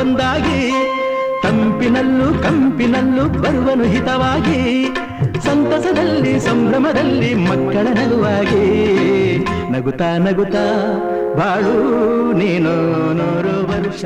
ಒಂದಾಗಿ ತಂಪಿನಲ್ಲೂ ಕಂಪಿನಲ್ಲೂ ಬರುವನು ಹಿತವಾಗಿ ಸಂತಸದಲ್ಲಿ ಸಂಭ್ರಮದಲ್ಲಿ ಮಕ್ಕಳ ನಗುವಾಗಿ ನಗುತ್ತಾ ನಗುತ್ತಾ ಬಾಳು ನೀನು 100 ವರ್ಷ